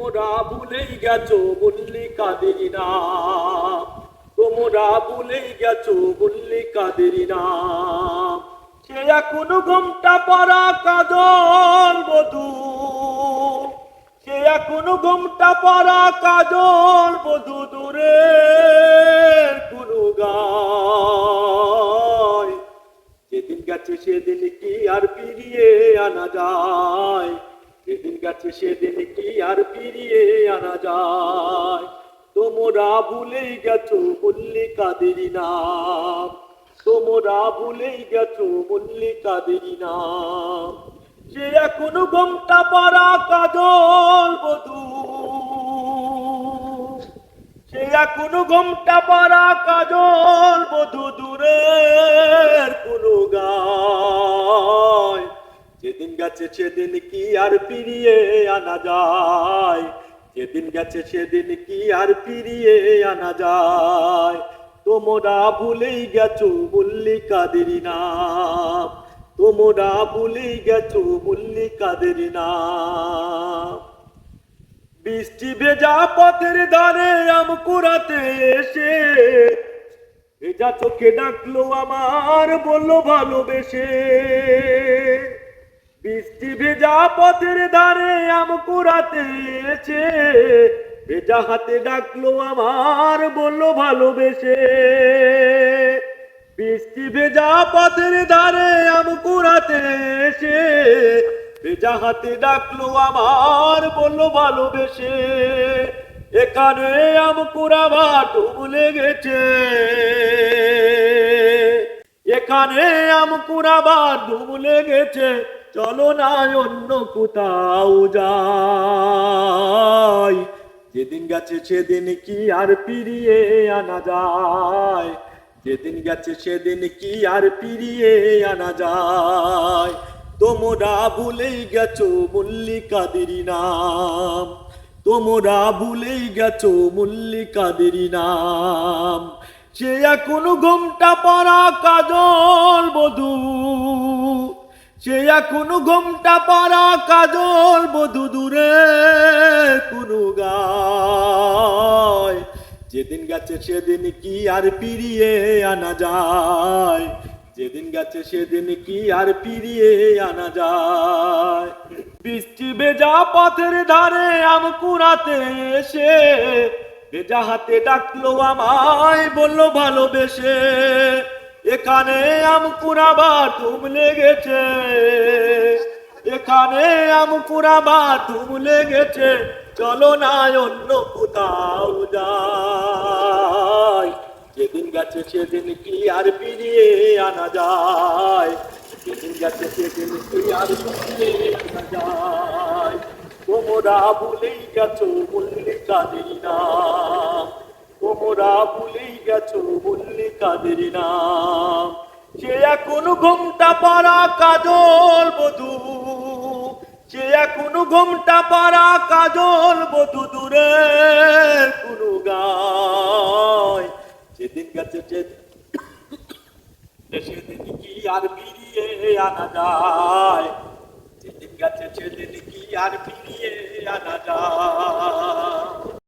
তোমরা ভুলেই গেছো মল্লিকাদের নাম, তোমরা ভুলেই গেছো মল্লিকাদের নাম। সে এখনো ঘোমটা পরা কাজল বধূ, সে এখনো ঘোমটা পরা কাজল বধূ দূরের কোনো গায়। যেদিন গেছে সেদিন কি আর ফিরিয়ে আনা যায়, যেদিন গেছে সেদিন কি আর ফিরিয়ে আনা যায়। তোমরা ভুলেই গেছো মল্লিকাদের নাম, তোমরা ভুলেই গেছো মল্লিকাদের নাম। সে এখনো ঘোমটা পরা কাজল বধূ, সে এখনো ঘোমটা পরা কাজল বধূ দূরের কোনো গায়। যেদিন গেছে সেদিন কি আর ফিরিয়ে আনা যায়, যেদিন গেছে সেদিন কি আর ফিরিয়ে আনা যায়। তোমরা ভুলেই গেছো মল্লিকাদের নাম, তোমরা ভুলেই গেছো মল্লিকাদের নাম। বৃষ্টি ভেজা পথের ধারে আম কুড়াতে এসে ভেজা চোখে ডাকলো আমার, বললো ভালোবেসে। বৃষ্টি ভেজা পথের ধারে আম কুড়াতে এসে ভেজা হাতে ডাকলো আমার, বললো ভালোবেসে। বৃষ্টি ভেজা পথের ধারে আম কুড়াতে এসে ভেজা হাতে ডাকলো আমার, বললো ভালোবেসে। এখানে আম কুড়াবা ডুব লেগেছে, এখানে আম কুড়াবা ডুব লেগেছে। চলো না অন্য কোথাও যাই, যেদিন গেছে সেদিন কি আর ফিরিয়ে আনা যায়, যেদিন গেছে সেদিন কি আর ফিরিয়ে আনা যায়। তোমরা ভুলেই গেছো মল্লিকাদের নাম, তোমরা ভুলেই গেছো মল্লিকাদের নাম। সে এখনো ঘোমটা পরা কাজল বধূ, সে এখনো ঘোমটা পরা কাজল বধূ দূরের কোনো গায়। যেদিন গেছে সেদিন কি আর ফিরিয়ে আনা যায়, যেদিন গেছে সেদিন কি আর ফিরিয়ে আনা যায়। বৃষ্টি ভেজা পথের ধারে আম কুড়াতে এসে ভেজা হাতে ডাকলো আমায়, বললো ভালোবেসে। এখানে আম কুড়াবা ডুব লেগেছে, এখানে আম কুড়াবা ডুব লেগেছে। চলো না অন্য কোথাও যাই, যেদিন গেছে সেদিন কি আর ফিরিয়ে আনা যায়, যেদিন গেছে সেদিন কি আর ফিরিয়ে আনা যায়। তোমরা ভুলেই গেছো মল্লিকাদের নাম, তোমরা ভুলেই গেছো মল্লিকাদের নাম। সে এখনো ঘোমটা পরা কাজল বধূ, সে এখনো ঘোমটা পরা কাজল বধূ দূরের কোনো গায়। যেদিন গেছে সেদিন কি আর ফিরিয়ে আনা যায়, যেদিন গেছে সেদিন কি আর ফিরিয়ে আনা যায়।